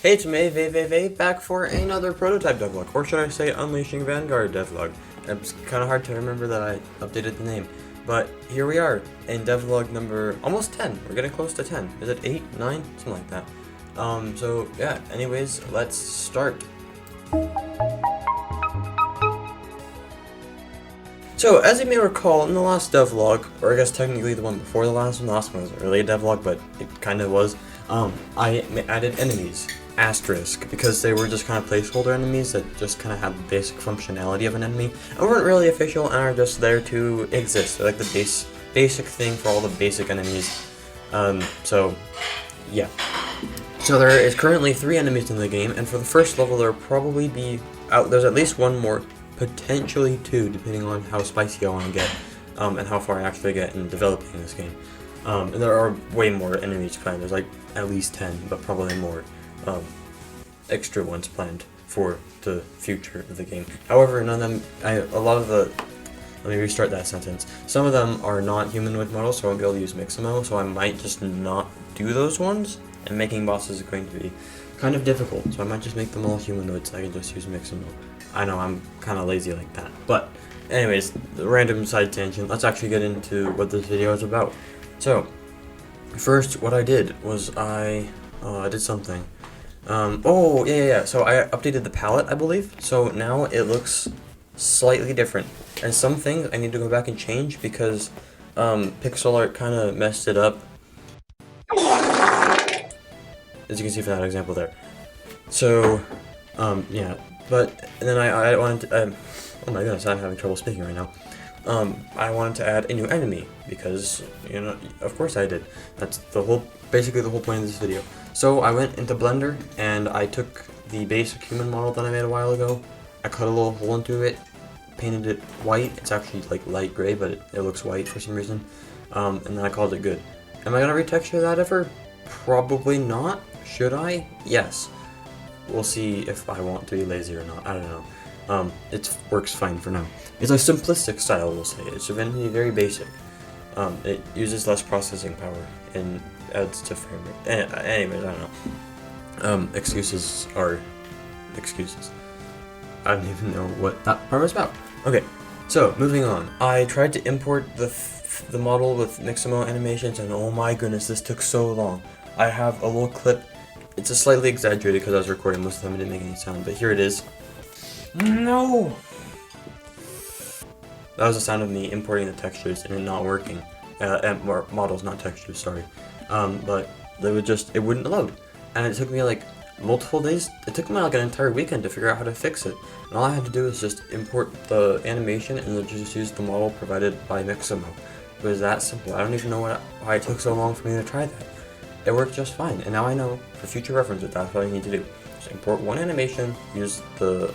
Hey, it's me, back for another prototype devlog, or should I say Unleashing Vanguard devlog. It's kind of hard to remember that I updated the name, but here we are in devlog number almost 10. We're getting close to 10. Is it 8, 9, something like that? So yeah. Anyways, let's start. So, as you may recall, in the last devlog, or I guess technically the one before the last one wasn't really a devlog, but it kind of was, I added enemies, asterisk, because they were just kind of placeholder enemies that just kind of had the basic functionality of an enemy, and weren't really official and are just there to exist. They're like the basic thing for all the basic enemies. So, yeah. So there is currently 3 enemies in the game, and for the first level there'll probably be, there's at least one more, potentially 2, depending on how spicy I want to get, and how far I actually get in developing this game. And there are way more enemies planned. There's like at least 10, but probably more extra ones planned for the future of the game. However, none of them, let me restart that sentence. Some of them are not humanoid models, so I won't be able to use Mixamo, so I might just not do those ones, and making bosses is going to be kind of difficult, so I might just make them all humanoids so I can just use Mixamo. I know, I'm kind of lazy like that. But, anyways, the random side tangent, let's actually get into what this video is about. So, first, what I did was I did something. So I updated the palette, I believe. So now it looks slightly different. And some things I need to go back and change because pixel art kind of messed it up. As you can see from that example there. So, yeah. But, and then I wanted to, oh my goodness, I'm having trouble speaking right now. I wanted to add a new enemy, because, you know, of course I did. That's basically the whole point of this video. So I went into Blender, and I took the basic human model that I made a while ago, I cut a little hole into it, painted it white. It's actually like light gray, but it looks white for some reason, and then I called it good. Am I gonna retexture that ever? Probably not. Should I? Yes. We'll see if I want to be lazy or not. I don't know. It works fine for now. It's a simplistic style, we'll say. It's very basic. It uses less processing power and adds to frame rate. Anyways, I don't know. Excuses are excuses. I don't even know what that part was about. Okay, so moving on. I tried to import the model with Mixamo animations, and oh my goodness, this took so long. I have a little clip. It's a slightly exaggerated because I was recording most of them and didn't make any sound, but here it is. No! That was the sound of me importing the textures and it not working. Models, not textures, sorry. But it wouldn't load. And it took me like multiple days. It took me like an entire weekend to figure out how to fix it. And all I had to do was just import the animation and then just use the model provided by Mixamo. It was that simple. I don't even know why it took so long for me to try that. It worked just fine, and now I know for future reference that that's what I need to do. Just import one animation, use the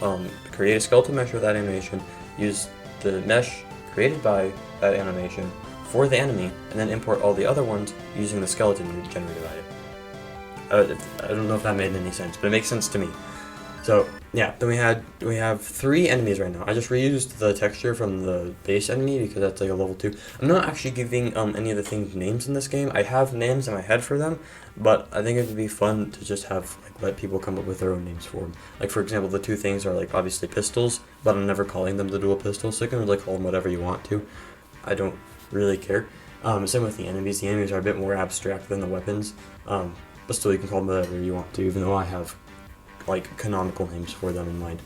create a skeletal mesh with that animation, use the mesh created by that animation for the enemy, and then import all the other ones using the skeleton generated by it. I don't know if that made any sense, but it makes sense to me. So yeah, then we have 3 enemies right now. I just reused the texture from the base enemy because that's like a level 2. I'm not actually giving any of the things names in this game. I have names in my head for them, but I think it would be fun to just have let people come up with their own names for them. Like for example, the 2 things are like obviously pistols, but I'm never calling them the dual pistols. So you can call them whatever you want to. I don't really care. Same with the enemies. The enemies are a bit more abstract than the weapons, but still you can call them whatever you want to, even though I have like canonical names for them in mind.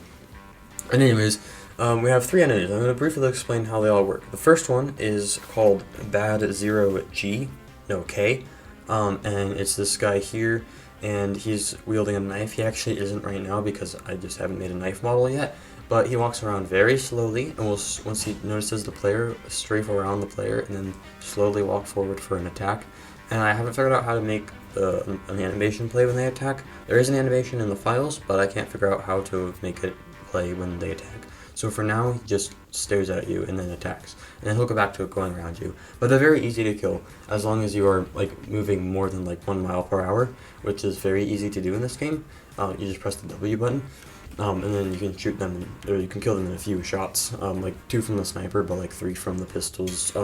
And anyways, we have 3 enemies. I'm going to briefly explain how they all work. The first one is called Bad 0 G, no K, and it's this guy here, and he's wielding a knife. He actually isn't right now because I just haven't made a knife model yet, but he walks around very slowly, and once he notices the player, strafe around the player, and then slowly walk forward for an attack. And I haven't figured out how to make an animation play when they attack. There is an animation in the files, but I can't figure out how to make it play when they attack. So for now, he just stares at you and then attacks. And then he'll go back to going around you. But they're very easy to kill, as long as you are moving more than 1 mile per hour, which is very easy to do in this game. You just press the W button, and then you can shoot them, or you can kill them in a few shots. 2 from the sniper, but 3 from the pistols,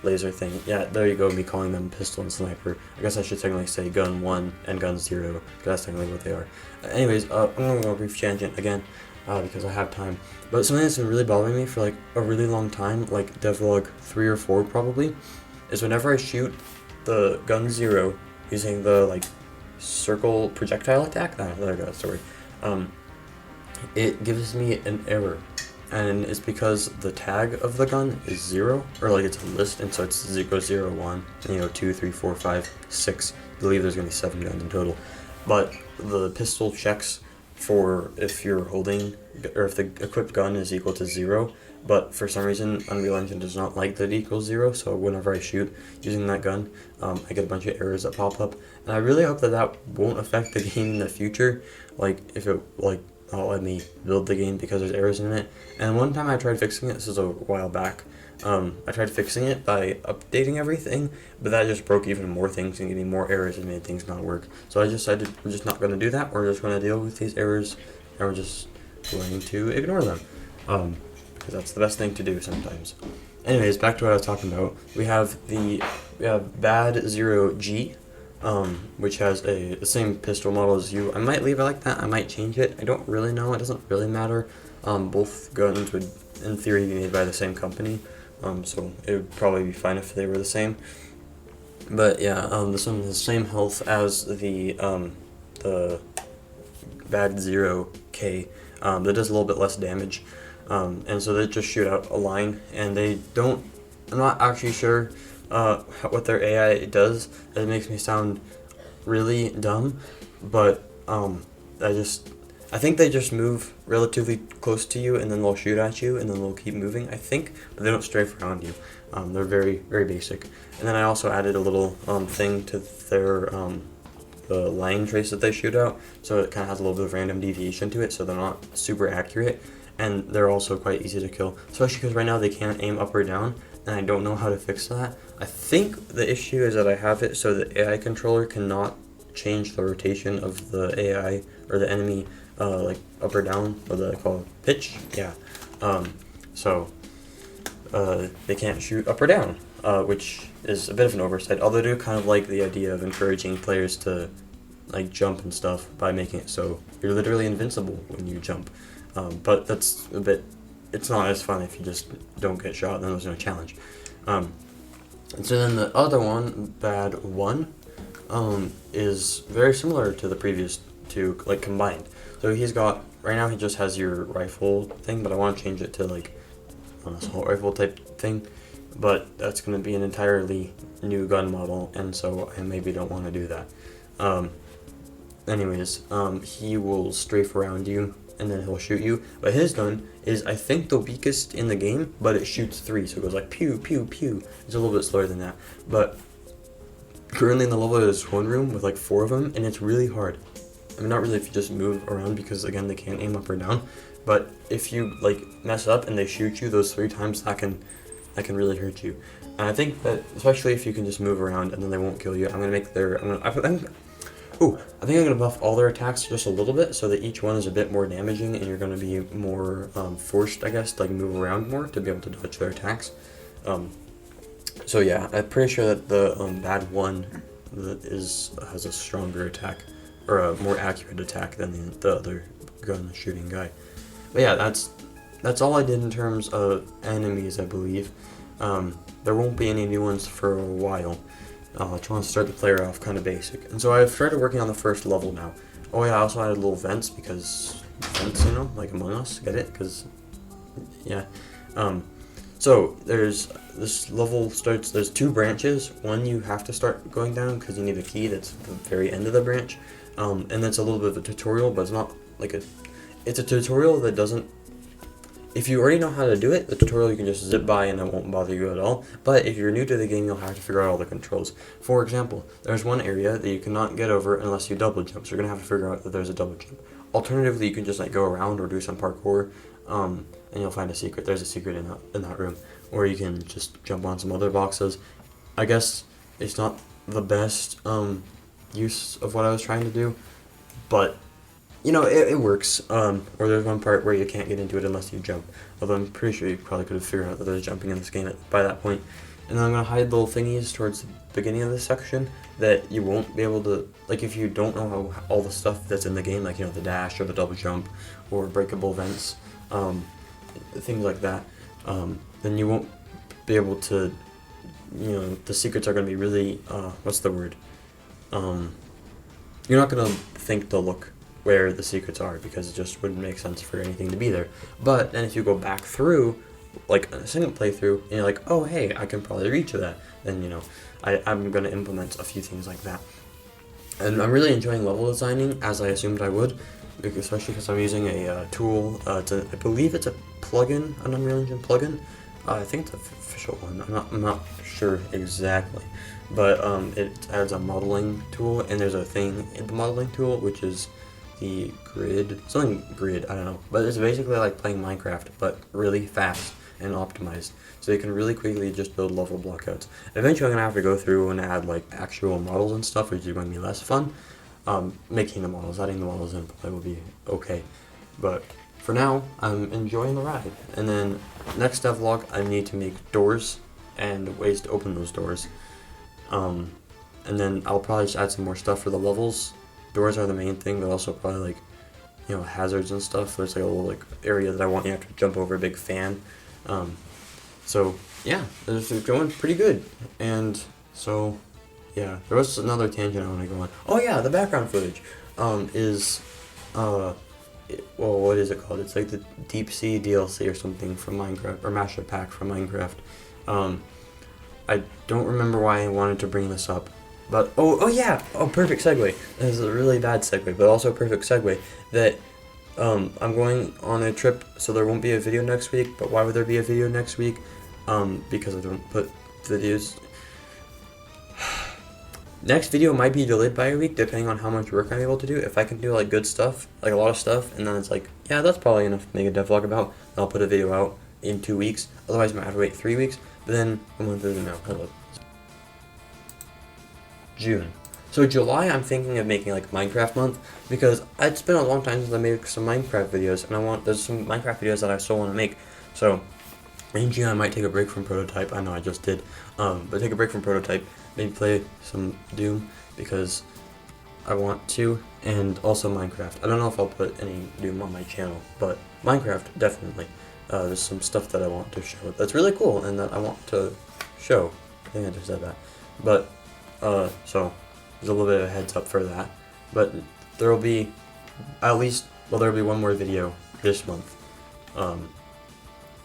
laser thing. Yeah, there you go, me calling them pistol and sniper. I guess I should technically say gun 1 and gun 0, because that's technically what they are. Anyways, I'm going to go a brief tangent again, because I have time. But something that's been really bothering me for like a really long time, like Devlog 3 or 4 probably, is whenever I shoot the gun 0 using the like circle projectile attack, there I got a story, it gives me an error. And it's because the tag of the gun is 0, or like it's a list, and so it's 0, 0, 1, 2, 3, 4, 5, 6. I believe there's going to be 7 guns in total. But the pistol checks for if you're holding, or if the equipped gun is equal to 0, but for some reason Unreal Engine does not like that it equals 0, so whenever I shoot using that gun, I get a bunch of errors that pop up, and I really hope that that won't affect the game in the future, like if it I'll let me build the game because there's errors in it. And one time I tried fixing it, this was a while back, I tried fixing it by updating everything, but that just broke even more things and gave me more errors and made things not work. So I decided we're just not going to do that, we're just going to deal with these errors, and we're just going to ignore them. Because that's the best thing to do sometimes. Anyways, back to what I was talking about. We have Bad 0G, which has the same pistol model as you. I might leave it like that, I might change it, I don't really know, it doesn't really matter. Both guns would, in theory, be made by the same company, so it would probably be fine if they were the same. But yeah, this one has the same health as the Bad 0K, that does a little bit less damage, and so they just shoot out a line, and they don't, I'm not actually sure what their AI does. It makes me sound really dumb, but I think they just move relatively close to you, and then they'll shoot at you, and then they'll keep moving, I think, but they don't strafe around you. They're very, very basic. And then I also added a little thing to their the line trace that they shoot out, so it kind of has a little bit of random deviation to it, so they're not super accurate, and they're also quite easy to kill, especially because right now they can't aim up or down, and I don't know how to fix that. I think the issue is that I have it so the AI controller cannot change the rotation of the AI or the enemy, like up or down, what do they call it? Pitch? Yeah. So they can't shoot up or down, which is a bit of an oversight, although I do kind of like the idea of encouraging players to like jump and stuff by making it so you're literally invincible when you jump. But that's a bit, it's not as fun if you just don't get shot, then there's no challenge. And so then the other one, Bad 1, is very similar to the previous two, like combined. So he's got, right now he just has your rifle thing, but I want to change it to like an assault rifle type thing, but that's going to be an entirely new gun model, and so I maybe don't want to do that. Anyways, he will strafe around you, and then he'll shoot you, but his gun is, I think, the weakest in the game, but it shoots 3, so it goes like pew, pew, pew. It's a little bit slower than that, but currently in the level there's one room with like 4 of them, and it's really hard. I mean, not really if you just move around, because again, they can't aim up or down, but if you like mess up and they shoot you those 3 times, that can really hurt you. And I think that, especially if you can just move around and then they won't kill you, I'm gonna make their, I think I'm gonna buff all their attacks just a little bit so that each one is a bit more damaging, and you're gonna be more forced, I guess, to like move around more to be able to dodge their attacks. So yeah, I'm pretty sure that the Bad 1 has a stronger attack, or a more accurate attack than the other gun shooting guy. But yeah, that's all I did in terms of enemies, I believe. There won't be any new ones for a while. I just want to start the player off kind of basic. And so I've started working on the first level now. Oh yeah, I also added little vents, because vents, like Among Us, get it? Because, yeah. So there's, this level starts, there's 2 branches. One you have to start going down because you need a key that's at the very end of the branch. And that's a little bit of a tutorial, but it's not like it's a tutorial that doesn't, if you already know how to do it, the tutorial you can just zip by and it won't bother you at all. But if you're new to the game, you'll have to figure out all the controls. For example, there's one area that you cannot get over unless you double jump, so you're going to have to figure out that there's a double jump. Alternatively, you can just like go around or do some parkour, and you'll find a secret. There's a secret in that room. Or you can just jump on some other boxes. I guess it's not the best use of what I was trying to do, but it works. Or there's one part where you can't get into it unless you jump. Although I'm pretty sure you probably could have figured out that there's jumping in this game by that point. and then I'm gonna hide little thingies towards the beginning of this section that you won't be able to, like if you don't know how all the stuff that's in the game, like the dash or the double jump or breakable vents, things like that, then you won't be able to, the secrets are gonna be really, what's the word? You're not gonna think to look where the secrets are because it just wouldn't make sense for anything to be there. But then if you go back through, like a single playthrough, and you're like, oh hey, I can probably reach that, then I'm gonna implement a few things like that. And I'm really enjoying level designing, as I assumed I would, especially because I'm using a tool. I believe it's a plugin, an Unreal Engine plugin. I think it's an official one. I'm not sure exactly, but it adds a modeling tool, and there's a thing in the modeling tool which is the grid, something grid, I don't know, but it's basically like playing Minecraft, but really fast and optimized, so you can really quickly just build level blockouts. Eventually I'm gonna have to go through and add like actual models and stuff, which is going to be less fun. Making the models, adding the models in play will be okay, but for now I'm enjoying the ride. And then next devlog I need to make doors and ways to open those doors, and then I'll probably just add some more stuff for the levels. Doors are the main thing, but also probably like, hazards and stuff. There's like a little like area that I want you to have to jump over a big fan. So yeah, it's going pretty good. And so yeah, there was another tangent I want to go on. Oh yeah, the background footage is well, what is it called? It's like the Deep Sea DLC or something from Minecraft, or Mashup Pack from Minecraft. I don't remember why I wanted to bring this up. But, perfect segue. This is a really bad segue, but also a perfect segue. That, I'm going on a trip, so there won't be a video next week. But why would there be a video next week? Because I don't put videos. Next video might be delayed by a week, depending on how much work I'm able to do. If I can do, like, good stuff, like a lot of stuff, and then it's like, yeah, that's probably enough to make a devlog about, then I'll put a video out in 2 weeks. Otherwise, I might have to wait 3 weeks. But then, a month is now. June. So July I'm thinking of making like Minecraft month, because it's been a long time since I made some Minecraft videos, and there's some Minecraft videos that I still want to make. So in June I might take a break from Prototype. I know I just did, but take a break from Prototype, maybe play some Doom because I want to, and also Minecraft. I don't know if I'll put any Doom on my channel, but Minecraft definitely. There's some stuff that I want to show that's really cool and that I want to show. I think I just said that, but so there's a little bit of a heads up for that. But there will be there will be one more video this month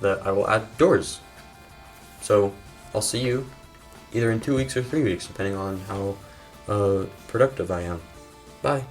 that I will add doors. So I'll see you either in 2 weeks or 3 weeks, depending on how productive I am. Bye.